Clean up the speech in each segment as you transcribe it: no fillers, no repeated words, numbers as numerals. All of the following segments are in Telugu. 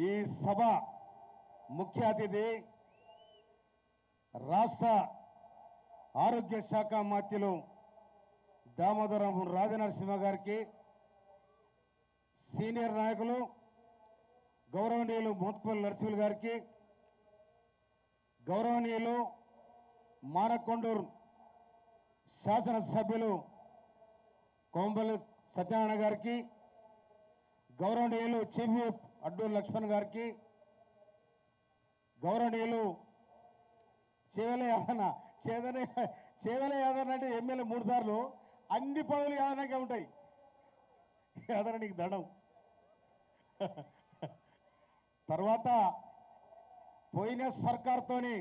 ఈ సభ ముఖ్య అతిథి రాష్ట్ర ఆరోగ్య శాఖ మంత్రులు దామోదరం రాజనరసింహ గారికి, సీనియర్ నాయకులు గౌరవనీయులు మోత్పల్లి నరసింహులు గారికి, గౌరవనీయులు మానకొండూరు శాసనసభ్యులు కోంబలి సత్యనారాయణ గారికి, గౌరవనీయులు చీఫ్ విప్ అడ్డూరు లక్ష్మణ్ గారికి, గౌరవనీయులు చేవెల యాదన్న అంటే ఎమ్మెల్యే 3 సార్లు, అన్ని పదవులు యాదనకే ఉంటాయి. యాదన్న నీకు దండం. తర్వాత పోయిన సర్కార్తోని,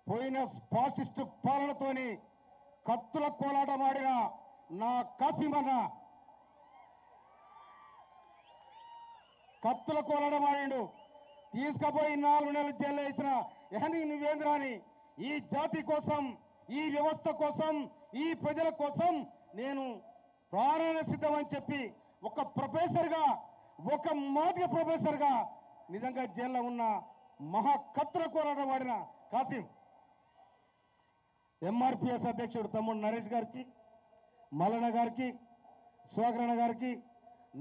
పోయిన ఫాసిస్టు పాలనతోని కత్తుల కోలాటమాడిన నా కాసిమన్న కత్తుల కోలాటమాడిండు. తీసుకుపోయి 4 నెలలు జైల్లో వేసిన ఎహని నువ్వేంద్రాని ఈ జాతి కోసం, ఈ వ్యవస్థ కోసం, ఈ ప్రజల కోసం నేను ప్రాణాన సిద్ధమని చెప్పి ఒక ప్రొఫెసర్గా, ఒక మాదిగ ప్రొఫెసర్గా నిజంగా జైల్లో ఉన్న మహా కత్తుల కోలాటం వాడిన కాసిం, ఎంఆర్పిఎస్ అధ్యక్షుడు తమ్ముడు నరేష్ గారికి, మల్లన్న గారికి, సుధాకరణ గారికి,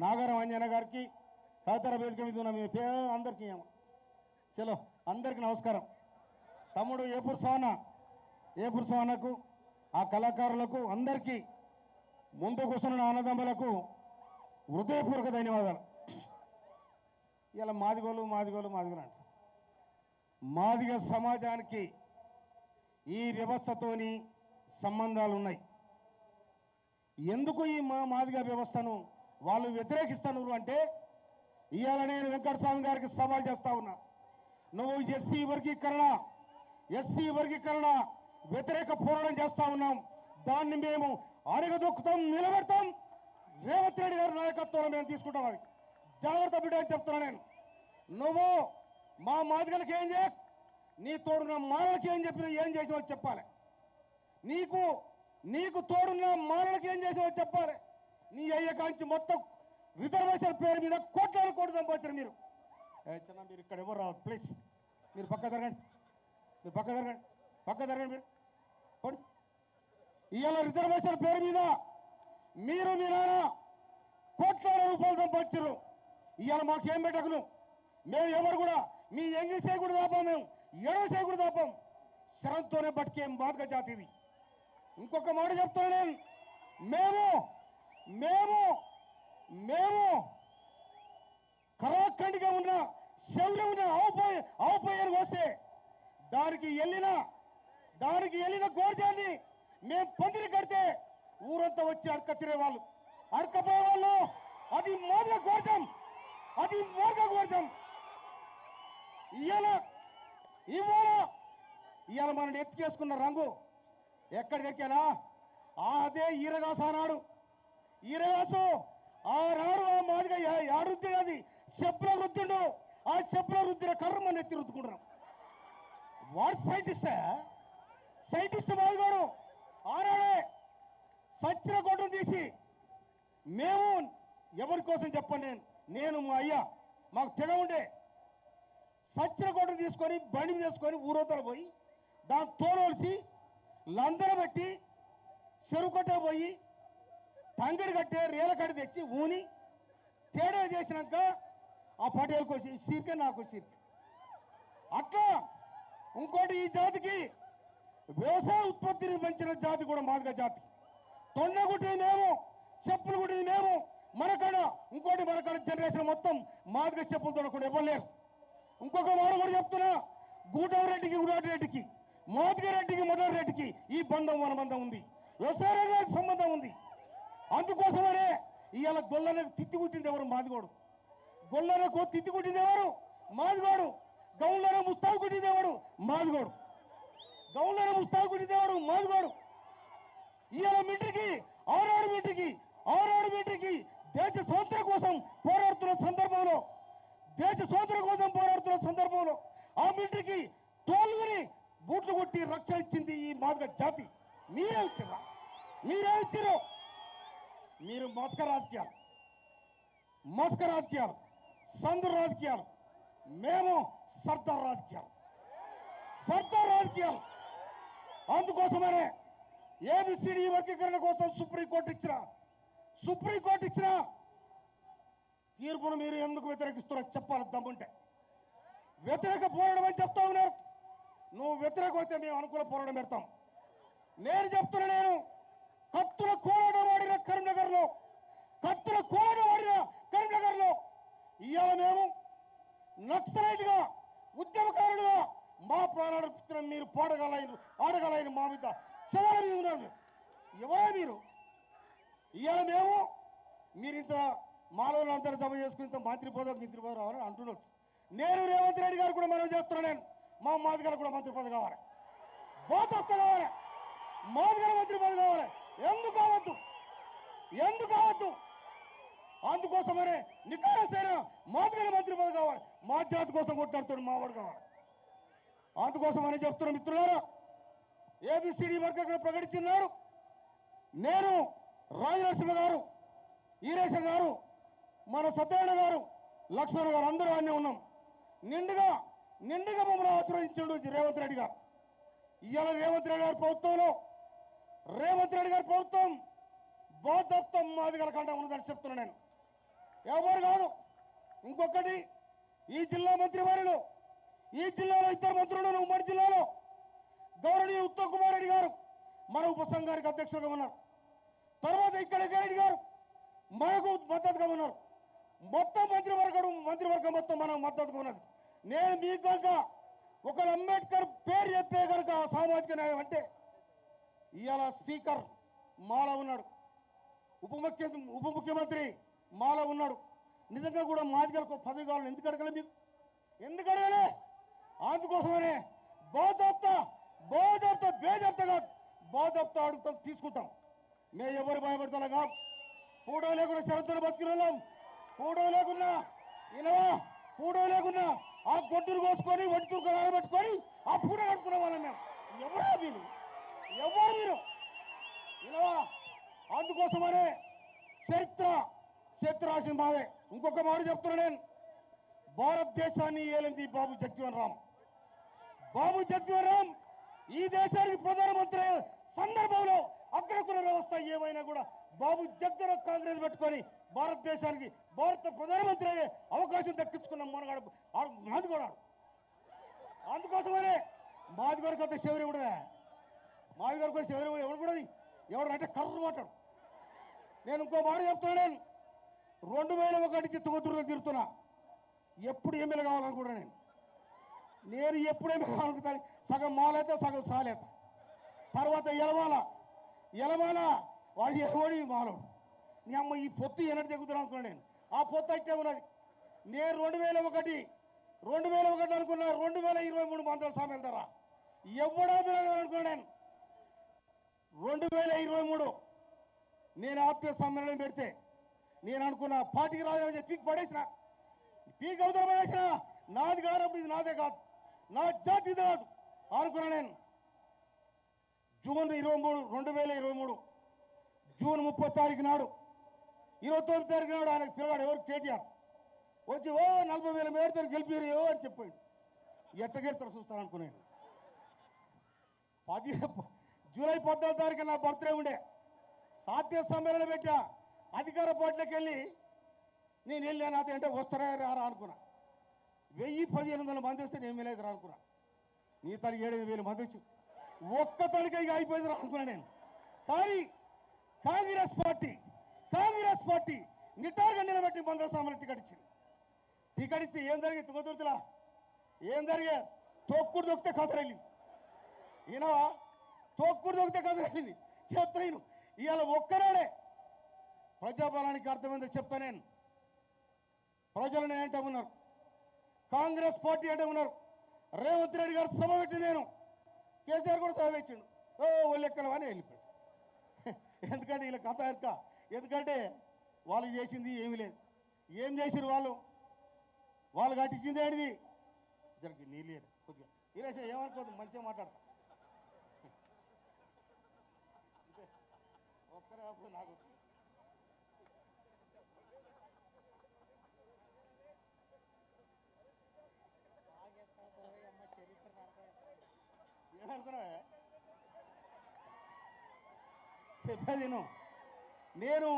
నాగరం అంజన గారికి, తదితర వేదిక మీద ఉన్న మీ అందరికీ చలో అందరికీ నమస్కారం. తమ్ముడు ఏపూర్ సవన్నకు, ఆ కళాకారులకు అందరికీ, ముందు కూర్చున్న అన్నదమ్ములకు హృదయపూర్వక ధన్యవాదాలు. ఇలా మాదిగోలు అంటారు. మాదిగ సమాజానికి ఈ వ్యవస్థతోని సంబంధాలు ఉన్నాయి. ఎందుకు ఈ మాదిగ వ్యవస్థను వాళ్ళు వ్యతిరేకిస్తున్నారు అంటే, ఇవాళ నేను వెంకటస్వామి గారికి సవాల్ చేస్తా ఉన్నా. నువ్వు ఎస్సీ వర్గీకరణ వ్యతిరేక పోరాటం చేస్తా ఉన్నాం. దాన్ని మేము అరగదొక్కుతాం, నిలబెడతాం. రేవంత్ రెడ్డి గారి నాయకత్వంలో మేము తీసుకుంటాం. అది జాగ్రత్త బిడ్డ అని చెప్తున్నా నేను. నువ్వు మా మాదిగలకి ఏం చేయ, నీ తోడున్న మాలలకి ఏం చేసావో చెప్పాలి. నీకు తోడున్న మాలలకి ఏం చేసావో చెప్పాలి. నీ అయ్య కాంచి మొత్తం రిజర్వేషన్ పేరు మీద కోట్లు సంపాదించారు మీరు. చిన్న మీరు ఇక్కడ ఎవరు రావద్దు ప్లీజ్. మీరు పక్క జరగండి మీరు పోండి. ఇవాళ రిజర్వేషన్ పేరు మీద మీరు మీ నాన్న కోట్లాది రూపాయలు సంపాదించారు. ఇవాళ మాకేం పెట్టకును. మేము ఎవరు కూడా మీ ఎంగి చేయకూడదు దాపాం, మేము ఎడవ చేయకూడదు దాపాం. శరంతోనే బతికే బాధక జాతి ఇది. ఇంకొక మాట చెప్తాను నేను. మేము కరాఖండిగా ఉన్న శౌర్యం ఉన్న ఆవుపోయారు వస్తే దానికి వెళ్ళిన గోర్జాన్ని మేము పందిరి కడితే ఊరంతా వచ్చి అడకపోయే వాళ్ళు. అది మోదక గోర్జం. ఇవాళ మనం ఎత్తుకేసుకున్న రంగు ఎక్కడికెక్కానా? అదే ఈరగాసు. ఆనాడు ఆ మాదిగా యాడుద్ది అది చెప్పుల వృద్ధుడు. ఆ చెప్పుల వృద్ధిన కర్రమని ఎత్తి రుద్దుకుంటున్నాం. వాడు సైంటిస్ట్ మాదిగాడు. ఆనాడే సచ్చిన గొడ్డు తీసి మేము ఎవరి కోసం చెప్పండి, నేను మా అయ్యా మాకు తెగ ఉండే సచ్చిన గొడ్డు తీసుకొని బండి తీసుకొని ఊరోతలు పోయి దాని తోలొలిసి లందర పెట్టి చెరువు కట్ట పోయి తంగడి కట్టే రేల కట్టి తెచ్చి ఊని తేడా చేసినాక ఆ పటేలకు వచ్చి సీరికే నాకు సీరికే. అట్లా ఇంకోటి ఈ జాతికి వ్యవసాయ ఉత్పత్తిని పెంచిన జాతి కూడా మాదిగ జాతి. తొండ కుట్టింది మేము, చెప్పులు కుట్టింది మేము. మనకాడ జనరేషన్ మొత్తం మాదిగ చెప్పులతో కూడా ఇవ్వలేరు. ఇంకొక మాట కూడా చెప్తున్నా. గూటవరెడ్డికి గుడారెడ్డికి, మాదిగ రెడ్డికి మొదలరెడ్డికి ఈ బంధం మన బంధం ఉంది. వ్యవసాయ రంగానికి సంబంధం ఉంది. అందుకోసమనే ఇవాళ గొల్లనకు తిత్తి కుట్టింది ఎవరు? మాదిగోడు. గొల్లనకు తిత్తి కుట్టింది ఎవరు? మాదిగోడు. గౌన్లను ముస్తాబు కుట్టింది ఎవరు? మాదిగోడు. ఇవాళ మింటికి ఆనాడు మింటికి దేశ స్వాతంత్ర్యం కోసం పోరాడుతున్న సందర్భంలో ఆ మింటికి తోలుగుని బూట్లు కొట్టి రక్షణ ఇచ్చింది ఈ మాదిగ జాతి. మీరే ఇచ్చారు. మీరు మోసక రాజకీయాలు, సందు రాజకీయాలు, మేము సర్దార్ రాజకీయాలు, సర్దార్ రాజకీయాలు. అందుకోసమనే ఏబిసిడి వర్గీకరణ కోసం సుప్రీంకోర్టు ఇచ్చిన తీర్పును మీరు ఎందుకు వ్యతిరేకిస్తున్నారో చెప్పాలి దమ్ముంటే. వ్యతిరేక పోరాటం అని చెప్తా ఉన్నారు. నువ్వు వ్యతిరేకమైతే మేము అనుకూల పోరాటం పెడతాం. నేను చెప్తున్నా, నేను కత్తుల కోలాటం వాడిన కరీంనగర్లో, ఇవాళ మేము నక్సలైట్గా ఉద్యమకారులుగా మా ప్రాణాలు మీరు ఆడగలైన మా మీద సవాలు మీద ఉన్నారు. ఎవరా మీరు? ఇవాళ మీరు ఇంత మాలో అందరూ జమ చేసుకుని ఇంత మంత్రి పదవి రావాలని అంటుండొచ్చు. నేను రేవంత్ రెడ్డి గారు కూడా మనం చేస్తున్నాను. నేను మా మాదిగల కూడా మంత్రి పదవి కావాలి, బోతత్వ కావాలి, మాదిగల మంత్రి పదవి కావాలి. ఎందుకు కావద్దు? అందుకోసమనే నికారసైన మాదిగల మంత్రి పదవి కావాలి. మా జాతి కోసం కొట్టాడుతాడు మావాడు కావాలి. అందుకోసమని చెప్తున్న మిత్రులారా, ఏబిసిడి వర్గీకరణ ప్రకటించినారు. నేను రాజనరసింహ గారు, ఈరేశ గారు, మన సత్యనారాయణ గారు, లక్ష్మణ గారు అందరూ అన్నీ ఉన్నాం. నిండుగా మమ్మల్ని ఆశ్రయించాడు రేవంత్ రెడ్డి గారు. ఇవాళ రేవంత్ రెడ్డి గారి ప్రభుత్వం బోధత్వం మాదిగల కంటే ఉన్నదని చెప్తున్నా. నేను ఎవరు కాదు. ఇంకొకటి, ఈ జిల్లా మంత్రి వారిలో, ఈ జిల్లాలో ఇద్దరు మంత్రులు, ఉమ్మడి జిల్లాలో గౌరవనీయ ఉత్తమ్ కుమార్ రెడ్డి గారు మన ఉపసంఘానికి అధ్యక్షులుగా ఉన్నారు. తర్వాత ఇక్కడ రెడ్డి గారు మనకు మద్దతుగా ఉన్నారు. మొత్తం మంత్రివర్గం మొత్తం మనం మద్దతుగా ఉన్నది. నేను మీకు కనుక ఒక అంబేద్కర్ పేరు చెప్పే కనుక సామాజిక న్యాయం అంటే ఇవాళ స్పీకర్ మాలో ఉన్నాడు, ఉప ముఖ్యమంత్రి మాలో ఉన్నాడు. నిజంగా కూడా మాదిగలకు పదవి కావాలని ఎందుకు అడగలే? మీకు ఎందుకు అడగలే? అందుకోసమనే బోధప్తా అడుగుతాం, తీసుకుంటాం. మేము ఎవరు భయపడతాం? పూడో లేకుండా శరత్తులు బతికినాం. పూడో లేకున్నా ఆ గొడ్డును కోసుకొని ఒంటితురు పెట్టుకొని ఆ పూడ కట్టుకునే వాళ్ళం మేము. ఎవరు మీరు? అందుకోసమనే చరిత్ర రాసిన మాదే. ఇంకొక మాట చెప్తున్నా నేను, భారతదేశాన్ని ఏలింది బాబు జగజీవన్ రామ్. ఈ దేశానికి ప్రధానమంత్రి సందర్భంలో అగ్రకుల వ్యవస్థ ఏమైనా కూడా బాబు జగజీవన్ కాంగ్రెస్ పెట్టుకొని భారతదేశానికి భారత ప్రధానమంత్రి అయ్యే అవకాశం దక్కించుకున్న మనగాడు మాదిగోడు. అందుకోసమనే మాదిగోరికి అంత శివరి కూడా, మాదిగోరికి శివరి ఎవరు కూడా ఎవడంటే కర్రు మాట్లాడు. నేను ఇంకో మాట చెప్తున్నా, నేను 2001 నుంచి తుంగతుర్తిలో తిరుగుతున్నా. ఎప్పుడు ఎమ్మెల్యే కావాలనుకుంటా నేను ఎప్పుడు ఎమ్మెల్యే కావాలనుకుంటాను. సగం మాలేత సగం సాలేత. తర్వాత ఎలమాల వాడు ఎవడి మాలోడు. నీ అమ్మ ఈ పొత్తు ఎన్నటి దిగుతున్నాను అనుకున్నా. నేను ఆ పొత్తు అయితే ఉన్నది. నేను 2001 అనుకున్నా. 2023 మంత్రుల సామెల ధర ఎవడా అనుకున్నా. నేను 2023 నేను ఆత్మీయ సమ్మేళనం పెడితే నేను అనుకున్నా పార్టీకి రాజు పీక్ అవతల పడేసిన. నాది కానప్పుడు ఇది నాదే కాదు, నా జాతి కాదు అనుకున్నా. నేను జూన్ 2023 జూన్ 30 తారీఖు నాడు, 29 తారీఖు నాడు ఆయనకు పిల్లగాడు ఎవరు కేటీఆర్ వచ్చి 40,000 మేడతో గెలిపారు అని చెప్పాడు. ఎట్టగెడతారు చూస్తాను అనుకున్నాను. జూలై 14 తారీఖు నా బర్త్డే ఉండే. సాధ్య సమ్మేళనం పెట్టా. అధికార పార్టీలోకి వెళ్ళి నేను వెళ్ళాను. అంటే వస్తారా రారా అనుకున్నా. 1000-1500 మంది వస్తే నేను వెళ్ళేది రా అనుకున్నా. నీ తనకి 7,000 మంది వచ్చి ఒక్క తనకి అయిపోయింది రా అనుకున్నా నేను. కానీ కాంగ్రెస్ పార్టీ నిటారుగా నిలబెట్టి మందల సామాన్లు టికెట్ ఇస్తే ఏం జరిగింది? తుంగతుర్తిలా ఏం జరిగే? తొక్కుడు దొక్కితే కథరెళ్ళింది. ఈయనవా తొక్కుడు దొక్కితే కథరెళ్ళింది. చెప్తాను ఇవాళ ఒక్కనాడే ప్రజాబలానికి అర్థమైందో చెప్తా. నేను ప్రజలను ఏంటో ఉన్నారు, కాంగ్రెస్ పార్టీ అంటే ఉన్నారు. రేవంత్ రెడ్డి గారు సభ పెట్టి నేను కేసీఆర్ కూడా సభ పెట్టిండు. ఒళ్ళెక్కలు అని వెళ్ళిపోయాడు. ఎందుకంటే వీళ్ళ కథ ఎక్క. ఎందుకంటే వాళ్ళు చేసింది ఏమీ లేదు. ఏం చేసిరు వాళ్ళు కట్టించింది ఏంటిది? ఇద్దరికి నీళ్ళు కొద్దిగా ఈరేస ఏమనుకోదు, మంచిగా మాట్లాడతా. ఒక్కరే నాకు చెప్పేది నేను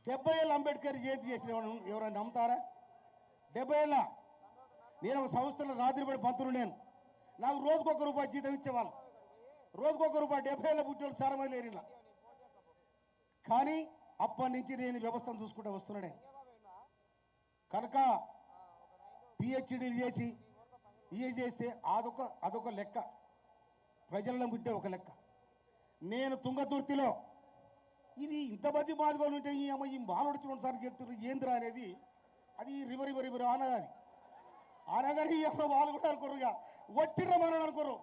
70 ఏళ్ళ అంబేద్కర్ జయంతి చేసిన ఎవరైనా నమ్ముతారా? 70 ఏళ్ళ నేను ఒక సంస్థలో రాత్రిపడి పంతులు. నేను నాకు రోజుకొక రూపాయి జీతం ఇచ్చేవాళ్ళు, రోజుకొక రూపాయి. 70 ఏళ్ళ పుట్టినోళ్ళు చాలా మంది లేరు ఇలా. కానీ అప్పటి నుంచి నేను వ్యవస్థను చూసుకుంటూ వస్తున్నాడే కనుక పిహెచ్డీలు చేసి ఇవి చేస్తే అదొక లెక్క, ప్రజలను పుట్టే ఒక లెక్క. నేను తుంగతుర్తిలో ఇది ఇంతమంది మాదిగోలు ఉంటే ఈ బాలుడికి 2 సార్లు గెలుతున్నారు ఏంద్రా అనేది, అది రివర్ అనగాని అనగానే ఈ అమ్మ వాళ్ళు కూడా అనుకోరు, ఇక వచ్చిర్ర మనం అనుకోరు,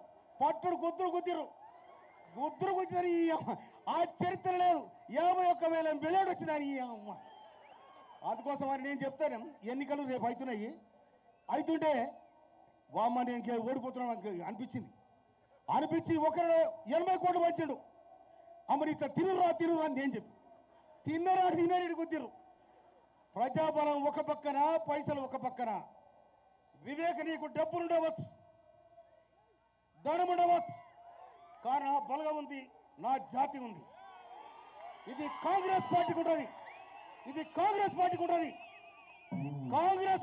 పట్టుడు గుద్దురు గుద్దిరని ఈ అమ్మ ఆ చరిత్ర లేదు. 51,000 బిలియన్ వచ్చిందని ఈ అమ్మ. అందుకోసం అని నేను చెప్తాను, ఎన్నికలు రేపు అవుతుంటే వామ్మ నేను ఓడిపోతున్నాను అనిపించి ఒకరు 80 కోట్లు వచ్చాడు. అమ్మని ఇట్లా తిరురా అని నేను చెప్పి తిన్నరాడు గుద్దిరు. ప్రజాబలం ఒక పక్కన, పైసలు ఒక పక్కన. వివేక నీకు డబ్బులు ఉండవచ్చు, ధనం ఉండవచ్చు, కానీ నా బలగం ఉంది, నా జాతి ఉంది. ఇది కాంగ్రెస్ పార్టీకి ఉంటుంది, కాంగ్రెస్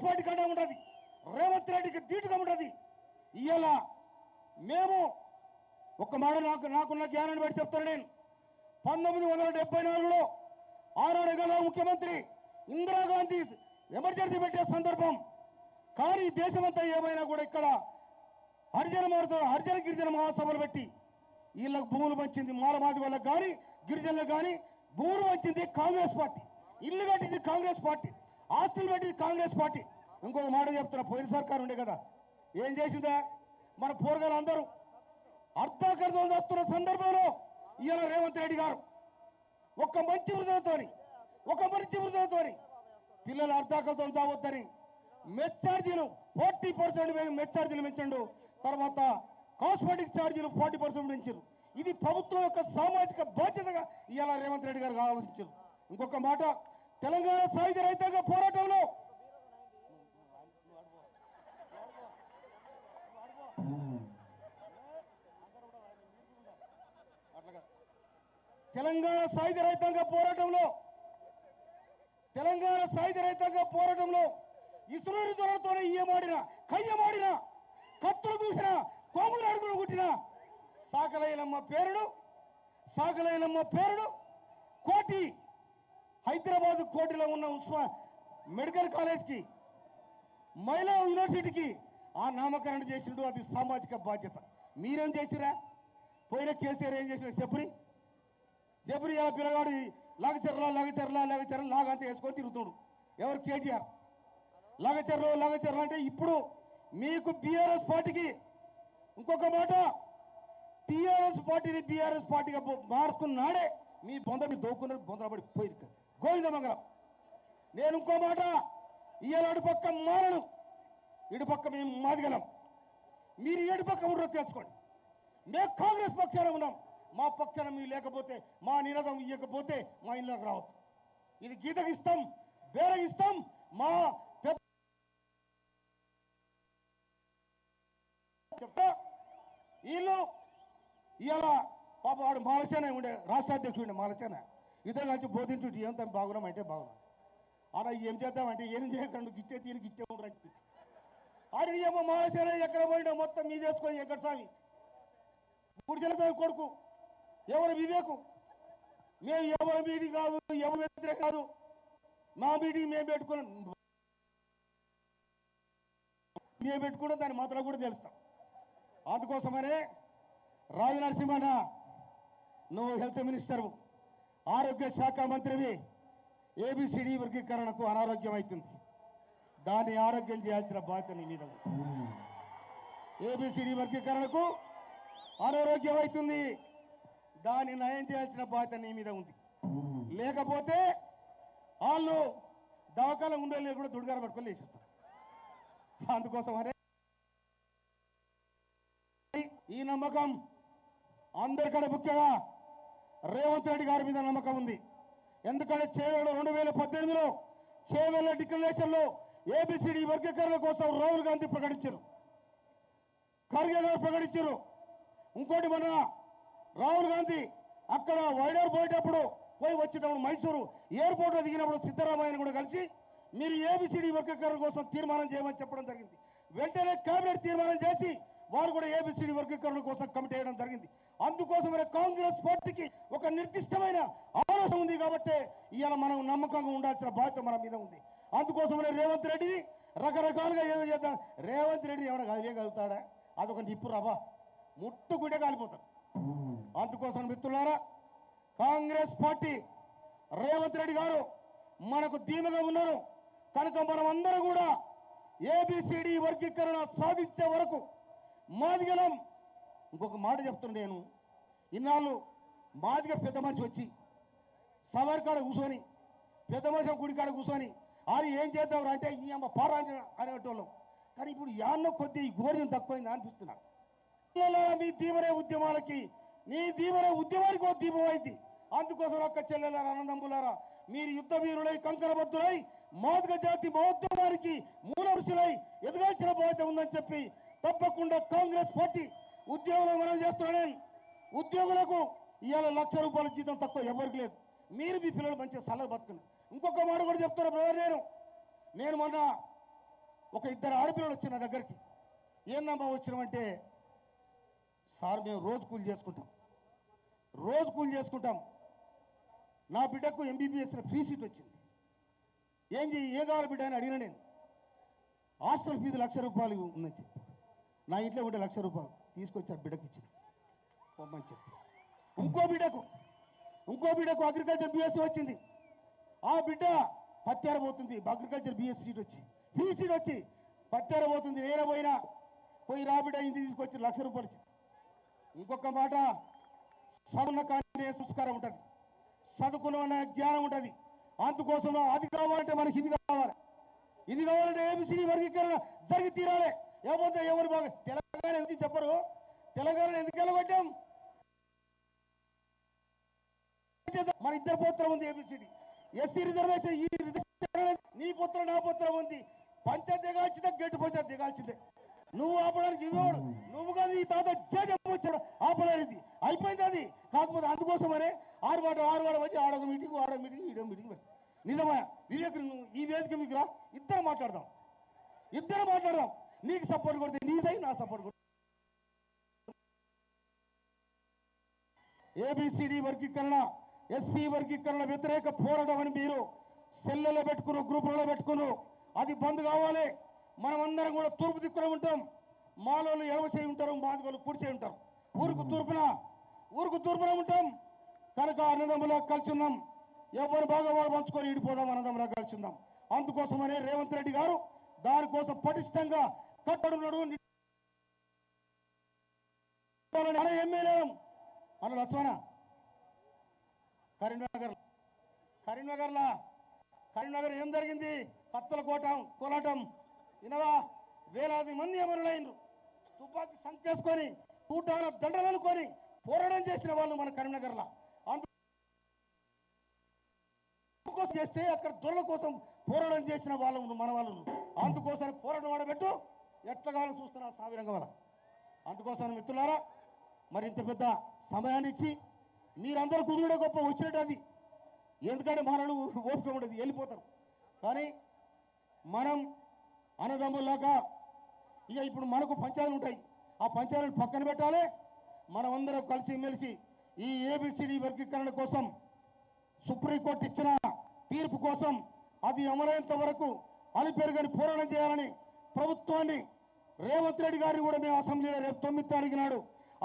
పార్టీ కంటే ఉంటుంది, రేవంత్ రెడ్డికి ధీటుగా ఉంటుంది. ఇవాళ మేము ఒక మాట నాకున్న జ్ఞానాన్ని బట్టి చెప్తాను. నేను 1974లో ఆనాడు ముఖ్యమంత్రి ఇందిరాగాంధీ ఎమర్జెన్సీ పెట్టే సందర్భం. కానీ దేశమంతా ఏమైనా కూడా ఇక్కడ హరిజన గిరిజన మహాసభలు పెట్టి వీళ్ళకు భూములు పంచింది మాలమాది వాళ్ళకు కానీ గిరిజనులకు కానీ భూములు పంచింది కాంగ్రెస్ పార్టీ, ఇల్లు కట్టింది కాంగ్రెస్ పార్టీ, ఆస్తులు పెట్టింది కాంగ్రెస్ పార్టీ. ఇంకొక మాట చెప్తున్నా, పోయిన సర్కారు ఉండే కదా ఏం చేసిందా, మన పోరగాళ్ళందరూ అర్థాకర్థం చేస్తున్న సందర్భంలో ఇవాళ రేవంత్ రెడ్డి గారు ఒక మంచి హృదయంతోని పిల్లలు అర్థాకర్థం చావద్దని మెచ్చార్జీలు 40% మెచ్చార్జీలు పెంచండు. తర్వాత కాస్మెటిక్ ఛార్జీలు 40% పెంచారు. ఇది ప్రభుత్వం యొక్క సామాజిక బాధ్యతగా ఇవాళ రేవంత్ రెడ్డి గారు ఆలోచించారు. ఇంకొక మాట, తెలంగాణ సాయుధ రైతాంగ పోరాటంలో తెలంగాణ సాయుధ రైతాంగ పోరాటంలో ఇసురు దొరతోనే ఇయ్యమాడిన, కయ్యమాడిన, కత్తులు దూసిన, కోములు అడుగులు కుట్టిన సాకలైలమ్మ పేరును కోటి, హైదరాబాద్ కోటిలో ఉన్న మెడికల్ కాలేజ్కి, మహిళా యూనివర్సిటీకి ఆ నామకరణ చేసినట్టు అది సామాజిక బాధ్యత. మీరేం చేసిరా? పోయిన కేసీఆర్ ఏం చేసిన? చెప్పరి ఆ పిల్లగాడు లాగచర్లా లాగంతా వేసుకొని తిరుగుతాడు. ఎవరు? కేటీఆర్. లాగచర్ల అంటే ఇప్పుడు మీకు బీఆర్ఎస్ పార్టీకి ఇంకొక మాట, టీఆర్ఎస్ పార్టీని బీఆర్ఎస్ పార్టీగా మార్చుకున్నాడే మీ మీరు దోక్కున్నారు, బొందలు పడి పోయి గోవిందమంగళం. నేను ఇంకో మాట, ఇవాళ అడుపక్క మారను, ఇటుపక్క మేము మాదిగలం, మీరు ఏడుపక్క ఉండరు తెచ్చుకోండి. మేము కాంగ్రెస్ పక్షాన ఉన్నాం, మా పక్షాన మీరు లేకపోతే, మా నినాదం ఇవ్వకపోతే మా ఇళ్ళకి రావద్దు. ఇది గీతకి ఇస్తాం, బేరకి ఇస్తాం. మా చెప్తా వీళ్ళు ఇవాళ పాప వాడు మాలసేన ఉండే రాష్ట్ర అధ్యక్షుడు మాలసేన, ఇద్దరు కలిసి బోధించుంటే ఏం తను బాగున్నాం అంటే బాగున్నాం. అలా ఏం చేద్దామంటే ఏం చేయకుండా గిచ్చే తీరు గిచ్చే ఉండరు. ఆడు ఏమో మాలసేన ఎక్కడ పోయినా మొత్తం మీ చేసుకొని ఎక్కడ సామి గుడిచెల కొడుకు ఎవరు వివేకు. మేము ఎవరి మీటింగ్ కాదు, ఎవరు వ్యతిరేక కాదు, మా మీటింగ్ మేము పెట్టుకున్నాం, దాని మాత్రం కూడా తెలుస్తాం. అందుకోసమనే రాజు నరసింహన్న, నువ్వు హెల్త్ మినిస్టర్, ఆరోగ్య శాఖ మంత్రివి, ఏబిసిడి వర్గీకరణకు అనారోగ్యం అవుతుంది, దాన్ని ఆరోగ్యం చేయాల్సిన బాధ్యత నీ మీద ఉంది. ఏబిసిడి వర్గీకరణకు అనారోగ్యం అవుతుంది, దాన్ని నయం చేయాల్సిన బాధ్యత నీ మీద ఉంది. లేకపోతే వాళ్ళు దవాఖాన ఉండలే కూడా దుడిగారు పట్టుకొని లేచిస్తారు. అందుకోసమనే ఈ నమ్మకం అందరికంటే ముఖ్యంగా రేవంత్ రెడ్డి గారి మీద నమ్మకం ఉంది. ఎందుకంటే 2018లో చేవెళ్ల డిక్లరేషన్లో ఏబిసిడి వర్గీకరణ కోసం రాహుల్ గాంధీ ప్రకటించారు. ఖర్గే గారు ప్రకటించారు. ఇంకోటి మన రాహుల్ గాంధీ అక్కడ వైడర్ పోయేటప్పుడు వచ్చేటప్పుడు మైసూరు ఎయిర్పోర్ట్లో దిగినప్పుడు సిద్ధరామయ్యను కూడా కలిసి మీరు ఏబిసిడి వర్గీకరణ కోసం తీర్మానం చేయమని చెప్పడం జరిగింది. వెంటనే కేబినెట్ తీర్మానం చేసి వారు కూడా ఏబిసిడి వర్గీకరణ కోసం కమిటీ చేయడం జరిగింది. అందుకోసమే కాంగ్రెస్ పార్టీకి ఒక నిర్దిష్టమైన ఆలోచన ఉంది కాబట్టి ఇవాళ మనం నమ్మకంగా ఉండాల్సిన బాధ్యత మన మీద ఉంది. అందుకోసమే రేవంత్ రెడ్డిని రకరకాలుగా ఏదో చేద్దాం. రేవంత్ రెడ్డి ఎవడ కలిగలుగుతాడా? అదొక నిప్పు రవ్వ ముట్టుకుంటే కాలిపోతాడు. అందుకోసం మిత్రులారా, కాంగ్రెస్ పార్టీ రేవంత్ రెడ్డి గారు మనకు ధీమగా ఉన్నారు కనుక మనం అందరం కూడా ఏబిసిడి వర్గీకరణ సాధించే వరకు మాదిగలం. ఇంకొక మాట చెప్తున్నా, నేను ఇన్నాళ్ళు మాదిగ పెద్ద మనిషి వచ్చి సవారి కాడ కూర్చొని పెద్ద మనిషి గుడి కాడ కూర్చొని అది ఏం చేద్దాం అంటే ఈ అమ్మ పారా అనేటోళ్ళం. కానీ ఇప్పుడు యాన్నో కొద్ది ఈ గోర్యం తక్కువైంది అనిపిస్తున్నా. మీ తీవ్ర ఉద్యమాలకి నీ తీవ్ర ఉద్యమానికి ఒక దీపం అయింది. అందుకోసం ఒక్క చెల్లెలారా, అన్నదమ్ములారా, మీరు యుద్ధ వీరులై కంకరబద్దులై మాదిగ జాతి మహోద్యమానికి మూలపురుషులై ఎదగాల్సిన బాధ్యత ఉందని చెప్పి తప్పకుండా కాంగ్రెస్ పార్టీ ఉద్యోగులు మనం చేస్తున్నాను. ఉద్యోగులకు ఇవాళ ₹1,00,000 జీతం తక్కువ ఎవరికి లేదు. మీరు మీ పిల్లలు మంచిగా సలహా బతుకున్నారు. ఇంకొక మాట కూడా చెప్తున్నా బ్రదర్, నేను మొన్న ఒక 2 ఆడపిల్లలు వచ్చిన నా దగ్గరికి. ఏందమ్మా వచ్చినామంటే, సార్ మేము రోజు కూలి చేసుకుంటాం. నా బిడ్డకు ఎంబీబీఎస్లో ఫ్రీ సీట్ వచ్చింది. ఏ కావాలి బిడ్డ అని అడిగిన. నేను హాస్టల్ ఫీజు ₹1,00,000 ఉందని చెప్పి నా ఇంట్లో ఉంటే ₹1,00,000 తీసుకొచ్చి ఆ బిడ్డకు ఇచ్చిన పొమ్మని చెప్పి. ఇంకో బిడ్డకు అగ్రికల్చర్ బీఎస్సీ వచ్చింది. ఆ బిడ్డ పత్యార పోతుంది. అగ్రికల్చర్ బీఎస్సీ సీట్ వచ్చి ఫ్రీ సీట్ వచ్చి పత్యార పోతుంది. నేనే పోయి రా బిడ్డ ఇంటికి తీసుకొచ్చి ₹1,00,000 ఇచ్చింది. ఇంకొక మాట, చదువున్న కానీ సంస్కారం ఉంటుంది, చదువుకున్న జ్ఞానం ఉంటుంది. అందుకోసం అది కావాలంటే మనకి ఇది కావాలంటే ఏబిసిడి వర్గీకరణ జరిగి తీరాలి. లేకపోతే ఎవరు బాగా తెలంగాణ ఎందుకు చెప్పరు? తెలంగాణ ఎందుకు వెళ్ళగొట్టాం? మన ఇద్దరు పుత్రం ఉంది ఏబిసిడి. ఎస్సీ రిజర్వేషన్ ఈ రిజర్వేషన్ నీ పుత్రం నా పుత్రం ఉంది. పంచాయత్ దిగాల్సిందే, గెట్టు పంచాయత్ దిగాల్సిందే. నువ్వు ఆపడానికి ఇవ్వడు, నువ్వు కాదు ఈ తాత వచ్చాడు ఆపడానికి అయిపోయింది అది. కాకపోతే అందుకోసమనే ఆరువాడ వచ్చి ఆడొక మీటింగ్ ఈడో మీటింగ్ పెట్టి నిజమా వివేక్ ఈ వేదిక మీకు రా, ఇద్దరు మాట్లాడదాం. నీకు సపోర్ట్ కొడితే నీ సై, నా సపోర్ట్ కొడితే. ఏబిసిడి వర్గీకరణ, ఎస్సీ వర్గీకరణ వ్యతిరేక పోరాటం అని మీరు సెల్లలో పెట్టుకున్నారు, గ్రూపులలో పెట్టుకున్నారు. అది బంద్ కావాలి. మనమందరం కూడా తూర్పు దిక్కున ఉంటాం. మాలోళ్ళు ఎడమ చేయి ఉంటారు, మాదిగోళ్ళు కుడి చేయి ఉంటారు. ఊరుకు తూర్పున ఉంటాం కనుక అన్నదమ్ములా కలిసి ఉన్నాం. ఎవరు బాగా వాడు పంచుకొని ఇడిపోదాం, అన్నదమ్ములా కలిసి ఉందాం. అందుకోసమనే రేవంత్ రెడ్డి గారు దానికోసం పటిష్టంగా కట్టడున్నాడు. ఎమ్మెల్యే అన్న లక్ష్మణ కరీంనగర్ ఏం జరిగింది? కత్తల కోలాటం వినవా? వేలాది మంది అమరులైనరు. తుపాకీ సంకేసుకొని తూటాల దండలనుకొని పోరాటం చేసిన వాళ్ళు మన కరీంనగర్లో. అందుకోసం చేస్తే అక్కడ దొరల కోసం పోరాటం చేసిన వాళ్ళు మన వాళ్ళు. అందుకోసం పోరాటం ఆడబెట్టు ఎట్లగానో చూస్తున్నా సావిరంగం వల్ల. అందుకోసం మిత్రులారా, మరి ఇంత పెద్ద సమయాన్ని ఇచ్చి మీరందరూ కుదురుడే గొప్ప వచ్చినట్టు అది. ఎందుకంటే మనలు ఓపిక ఉండదు, వెళ్ళిపోతారు. కానీ మనం అన్నదమ్ములాగా ఇక ఇప్పుడు మనకు పంచాయతీలు ఉంటాయి. ఆ పంచాయతీలను పక్కన పెట్టాలి. మనమందరం కలిసి మెలిసి ఈ ఏబిసిడి వర్గీకరణ కోసం సుప్రీంకోర్టు ఇచ్చిన తీర్పు కోసం అది అమలైనంత వరకు అలిపెరుగని పోరాటం చేయాలని ప్రభుత్వాన్ని, రేవంత్ రెడ్డి గారిని కూడా మేము అసెంబ్లీలో రేపు 9 తారీఖు నాడు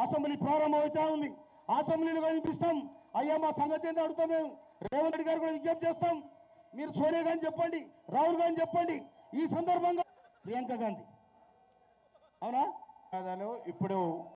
అసెంబ్లీ ప్రారంభమవుతా ఉంది. అసెంబ్లీలో వినిపిస్తాం. అయ్యా మా సంగతి ఏంటో అడుగుతాం. మేము రేవంత్ రెడ్డి గారు కూడా విజ్ఞప్తి చేస్తాం. మీరు సోనియా గాంధీ చెప్పండి, రాహుల్ గాంధీ చెప్పండి. ఈ సందర్భంగా ప్రియాంక గాంధీ అవునా ఇప్పుడు